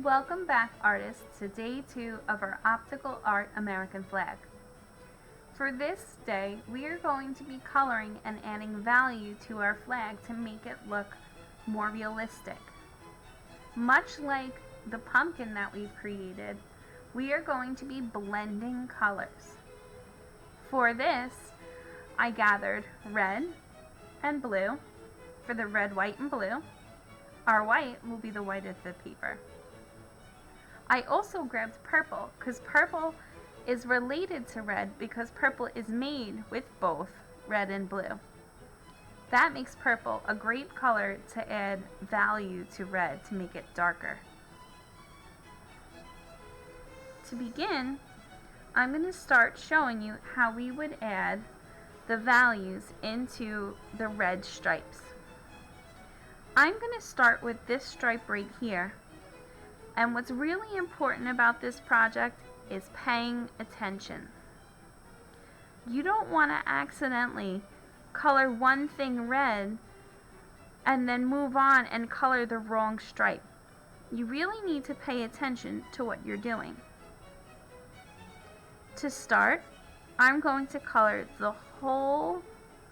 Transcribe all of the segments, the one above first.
Welcome back, artists, to day 2 of our Optical Art American flag. For this day, we are going to be coloring and adding value to our flag to make it look more realistic. Much like the pumpkin that we've created, we are going to be blending colors. For this, I gathered red and blue for the red, white, and blue. Our white will be the white of the paper. I also grabbed purple because purple is related to red because purple is made with both red and blue. That makes purple a great color to add value to red to make it darker. To begin, I'm going to start showing you how we would add the values into the red stripes. I'm going to start with this stripe right here. And what's really important about this project is paying attention. You don't want to accidentally color one thing red and then move on and color the wrong stripe. You really need to pay attention to what you're doing. To start, I'm going to color the whole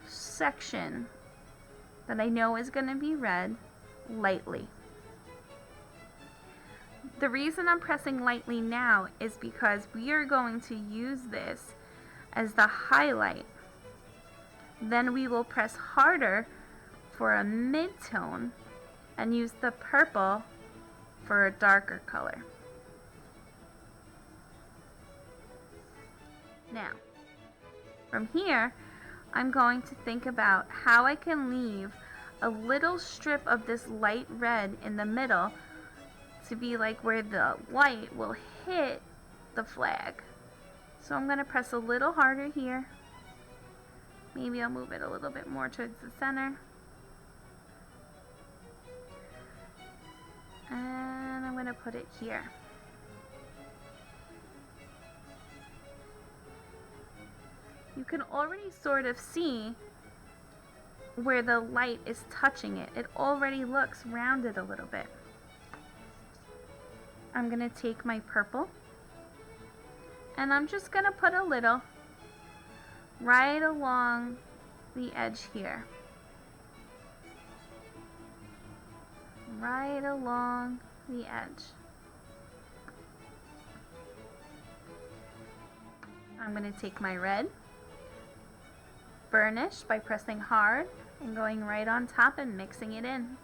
section that I know is going to be red lightly. The reason I'm pressing lightly now is because we are going to use this as the highlight. Then we will press harder for a mid-tone and use the purple for a darker color. Now, from here, I'm going to think about how I can leave a little strip of this light red in the middle to be like where the light will hit the flag. So I'm going to press a little harder here. Maybe I'll move it a little bit more towards the center. And I'm going to put it here. You can already sort of see where the light is touching it. It already looks rounded a little bit. I'm going to take my purple and I'm just going to put a little right along the edge here. Right along the edge. I'm going to take my red, burnish by pressing hard and going right on top and mixing it in.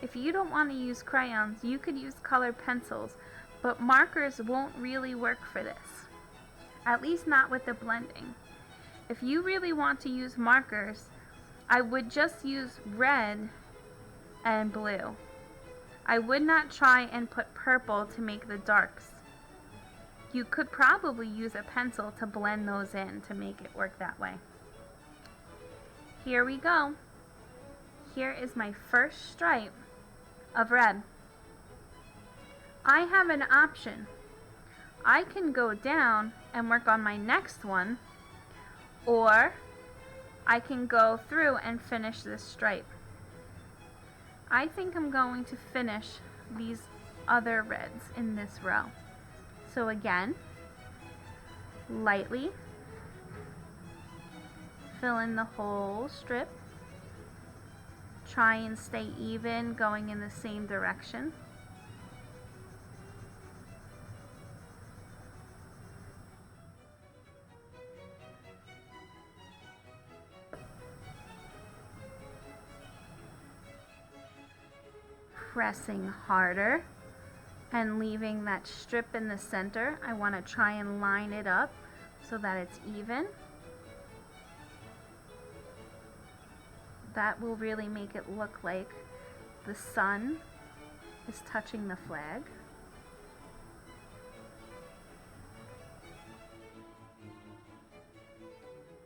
If you don't want to use crayons, you could use colored pencils, but markers won't really work for this. At least not with the blending. If you really want to use markers, I would just use red and blue. I would not try and put purple to make the darks. You could probably use a pencil to blend those in to make it work that way. Here we go. Here is my first stripe of red. I have an option. I can go down and work on my next one, or I can go through and finish this stripe. I think I'm going to finish these other reds in this row. So again, lightly fill in the whole strip. Try and stay even, going in the same direction. Pressing harder and leaving that strip in the center. I want to try and line it up so that it's even. That will really make it look like the sun is touching the flag.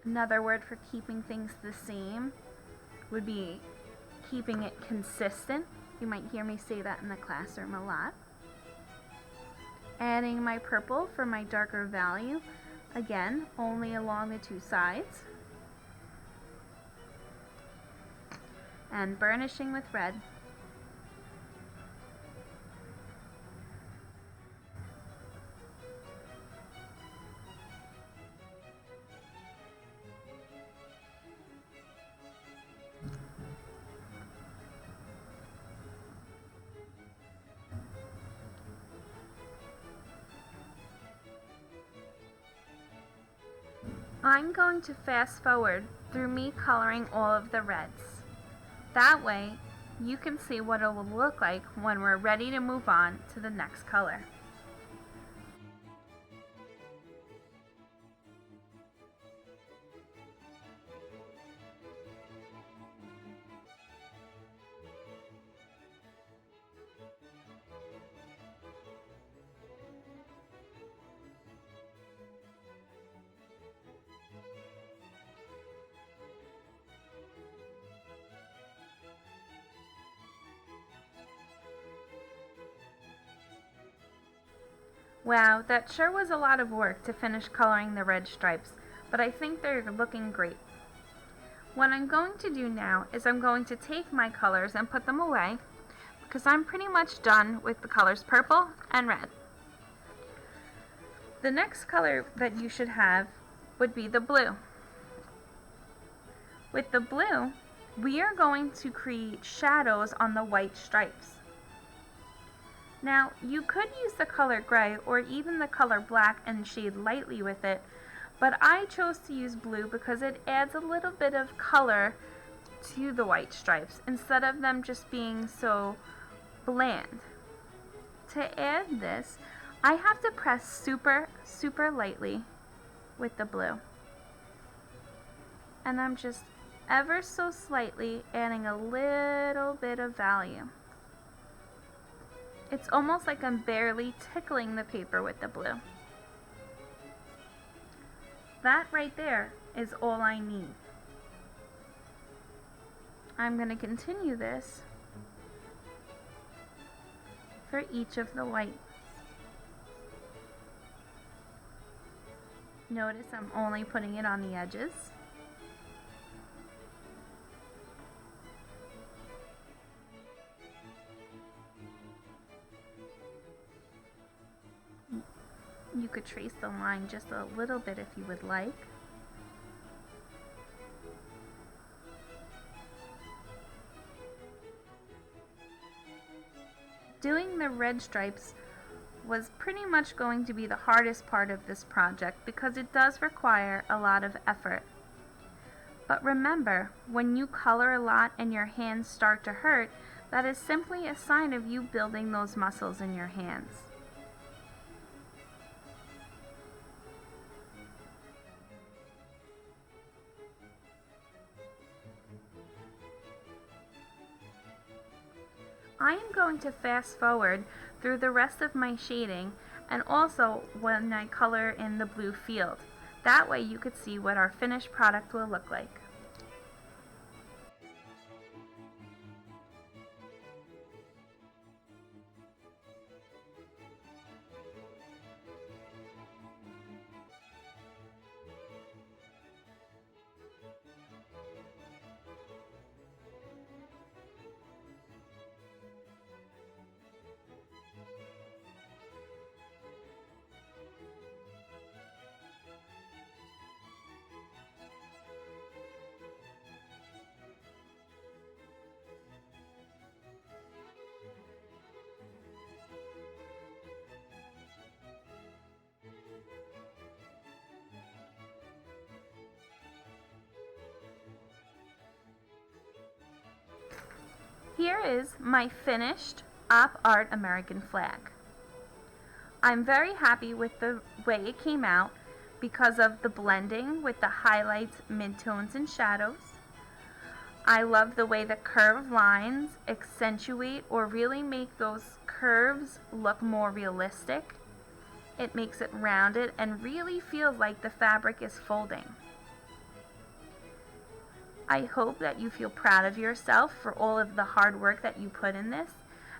Another word for keeping things the same would be keeping it consistent. You might hear me say that in the classroom a lot. Adding my purple for my darker value, again, only along the two sides. and burnishing with red. I'm going to fast forward through me coloring all of the reds. That way, you can see what it will look like when we're ready to move on to the next color. Wow, that sure was a lot of work to finish coloring the red stripes, but I think they're looking great. What I'm going to do now is I'm going to take my colors and put them away because I'm pretty much done with the colors purple and red. The next color that you should have would be the blue. With the blue, we are going to create shadows on the white stripes. Now, you could use the color gray or even the color black and shade lightly with it, but I chose to use blue because it adds a little bit of color to the white stripes instead of them just being so bland. To add this, I have to press super lightly with the blue. And I'm just ever so slightly adding a little bit of value. It's almost like I'm barely tickling the paper with the blue. That right there is all I need. I'm going to continue this for each of the whites. Notice I'm only putting it on the edges. You could trace the line just a little bit if you would like. Doing the red stripes was pretty much going to be the hardest part of this project because it does require a lot of effort. But remember, when you color a lot and your hands start to hurt, that is simply a sign of you building those muscles in your hands. I am going to fast forward through the rest of my shading and also when I color in the blue field. That way you could see what our finished product will look like. Here is my finished Op Art American flag. I'm very happy with the way it came out because of the blending with the highlights, midtones, and shadows. I love the way the curved lines accentuate or really make those curves look more realistic. It makes it rounded and really feels like the fabric is folding. I hope that you feel proud of yourself for all of the hard work that you put in this,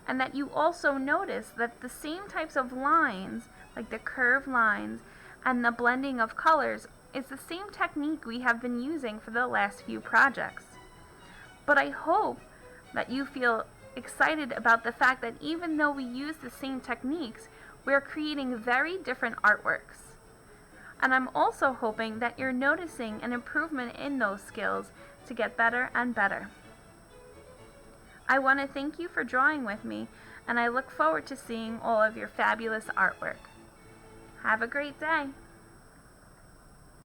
and that you also notice that the same types of lines, like the curved lines and the blending of colors, is the same technique we have been using for the last few projects. But I hope that you feel excited about the fact that even though we use the same techniques, we're creating very different artworks. And I'm also hoping that you're noticing an improvement in those skills to get better and better. I want to thank you for drawing with me, and I look forward to seeing all of your fabulous artwork. Have a great day!